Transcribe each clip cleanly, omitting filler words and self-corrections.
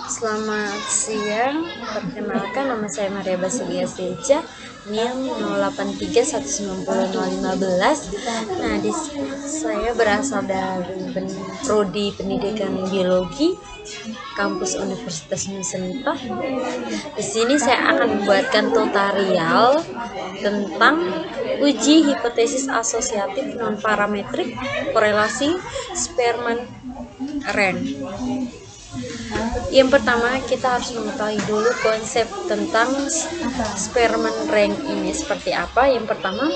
Selamat siang, perkenalkan nama saya Maria Basilia Seja, NIM 08319015. Nah, saya berasal dari Prodi Pendidikan Biologi, kampus Universitas Nusa. Di sini saya akan membuatkan tutorial tentang uji hipotesis asosiatif non parametrik korelasi Spearman-Rank. Yang pertama, kita harus mengetahui dulu konsep tentang Spearman-Rank ini seperti apa. Yang pertama,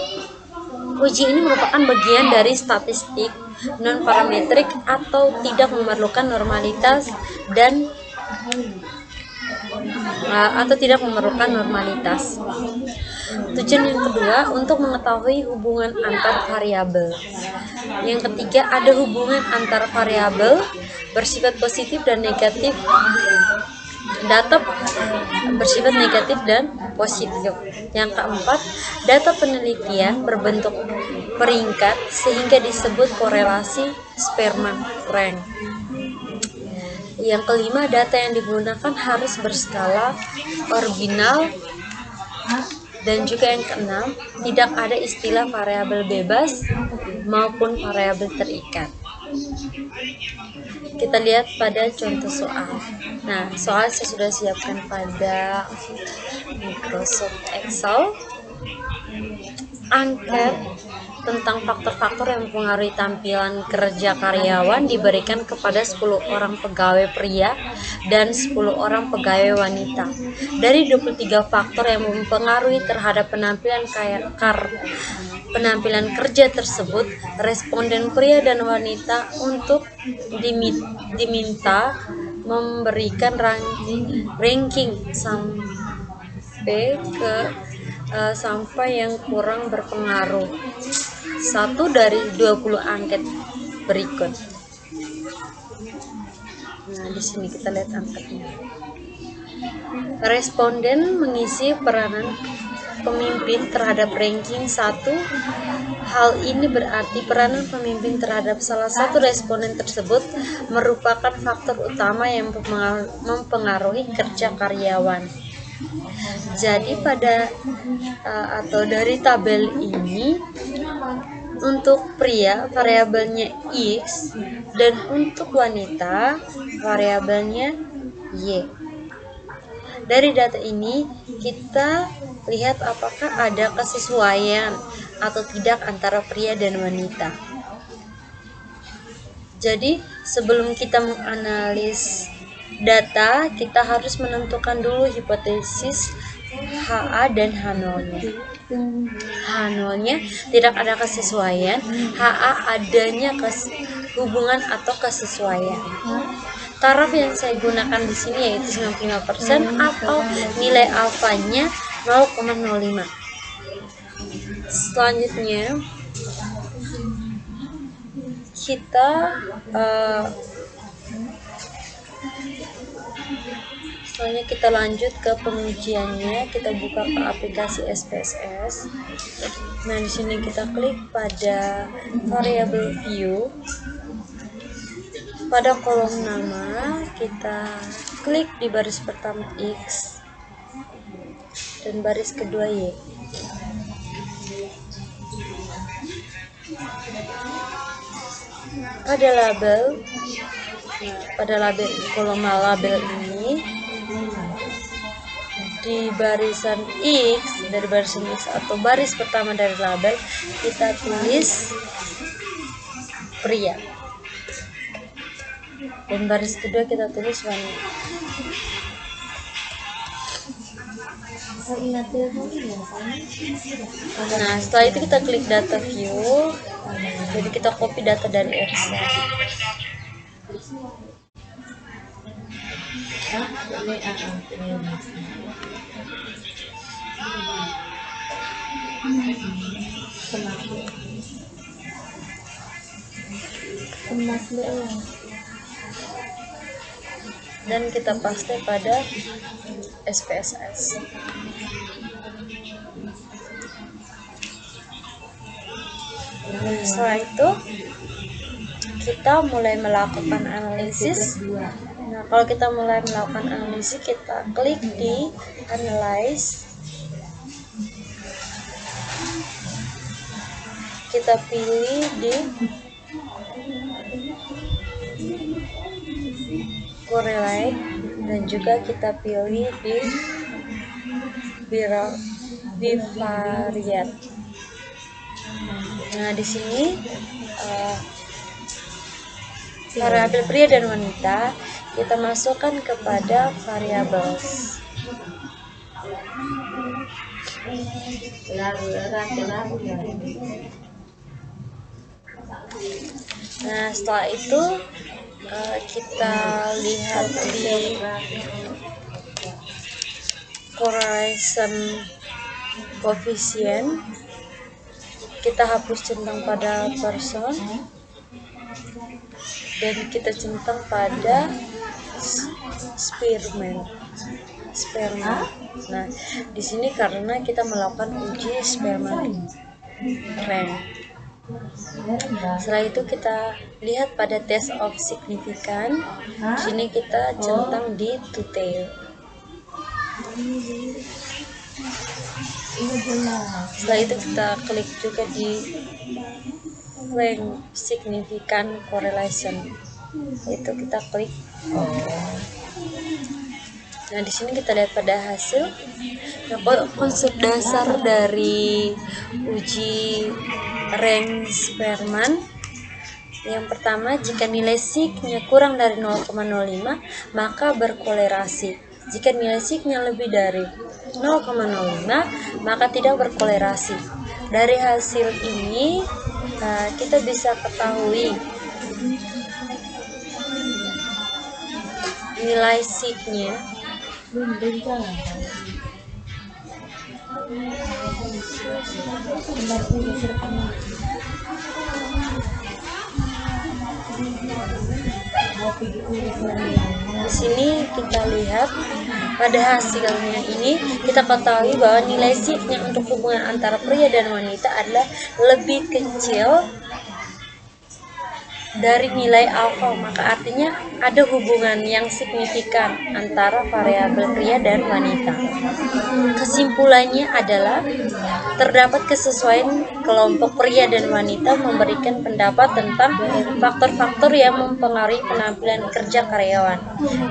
uji ini merupakan bagian dari statistik non parametrik atau tidak memerlukan normalitas Tujuan yang kedua, untuk mengetahui hubungan antar variabel. Yang ketiga, ada hubungan antar variabel bersifat positif dan negatif. Data bersifat negatif dan positif. Yang keempat, data penelitian berbentuk peringkat sehingga disebut korelasi Spearman-Rank. Yang kelima, data yang digunakan harus berskala ordinal. Dan juga yang keenam, tidak ada istilah variabel bebas maupun variabel terikat. Kita lihat pada contoh soal. Nah, soal saya sudah siapkan pada Microsoft Excel. Angket tentang faktor-faktor yang mempengaruhi tampilan kerja karyawan diberikan kepada 10 orang pegawai pria dan 10 orang pegawai wanita. Dari 23 faktor yang mempengaruhi terhadap penampilan kerja tersebut, responden pria dan wanita untuk diminta memberikan ranking sampai yang kurang berpengaruh 1 dari 20 angket berikut. Nah, di sini kita lihat angketnya. Responden mengisi peranan pemimpin terhadap ranking 1. Hal ini berarti peranan pemimpin terhadap salah satu responden tersebut merupakan faktor utama yang mempengaruhi kerja karyawan. Jadi dari tabel ini, untuk pria variabelnya X dan untuk wanita variabelnya Y. Dari data ini kita lihat apakah ada kesesuaian atau tidak antara pria dan wanita. Jadi sebelum kita menganalisis data, kita harus menentukan dulu hipotesis HA dan H0-nya. H0-nya tidak ada kesesuaian, HA adanya hubungan atau kesesuaian. Taraf yang saya gunakan di sini yaitu 95% atau nilai alfanya 0,05. Selanjutnya kita lanjut ke pengujiannya. Kita buka ke aplikasi SPSS. Nah, di sini kita klik pada variable view. Pada kolom nama kita klik di baris pertama X dan baris kedua Y. Pada kolom label ini, di barisan X, dari barisan X atau baris pertama dari label, kita tulis pria, dan baris kedua kita tulis wanita. Nah, setelah itu kita klik data view. Jadi kita copy data dari Excel. Dan kita paste pada SPSS. Setelah itu kita mulai melakukan analisis. Nah, Nah, kalau kita mulai melakukan analisis, kita klik di Analyze. Kita pilih di Correlate dan juga kita pilih di Bivariate. Nah, di sini variabel pria dan wanita kita masukkan kepada variables. Nah, setelah itu kita lihat di correlation coefficient, kita hapus centang pada person dan kita centang pada sperma. Nah, di sini karena kita melakukan uji sperma rank. Setelah itu kita lihat pada test of significance. Di sini kita centang di detail. Setelah itu kita klik juga di rank significant correlation. Itu kita klik. Nah, di sini kita lihat pada hasil. Nah, konsep dasar dari uji rank Spearman yang pertama, jika nilai sigma kurang dari 0,05 maka berkolerasi. Jika nilai sigma lebih dari 0,05 maka tidak berkolerasi. Dari hasil ini kita bisa ketahui nilai sigma di sini kita lihat pada hasilnya ini kita ketahui bahwa nilai sigma untuk hubungan antara pria dan wanita adalah lebih kecil dari nilai alfa, maka artinya ada hubungan yang signifikan antara variabel pria dan wanita. Kesimpulannya adalah terdapat kesesuaian kelompok pria dan wanita memberikan pendapat tentang faktor-faktor yang mempengaruhi penampilan kerja karyawan.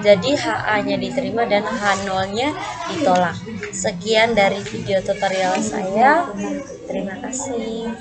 Jadi HA-nya diterima dan H0-nya ditolak. Sekian dari video tutorial saya. Terima kasih.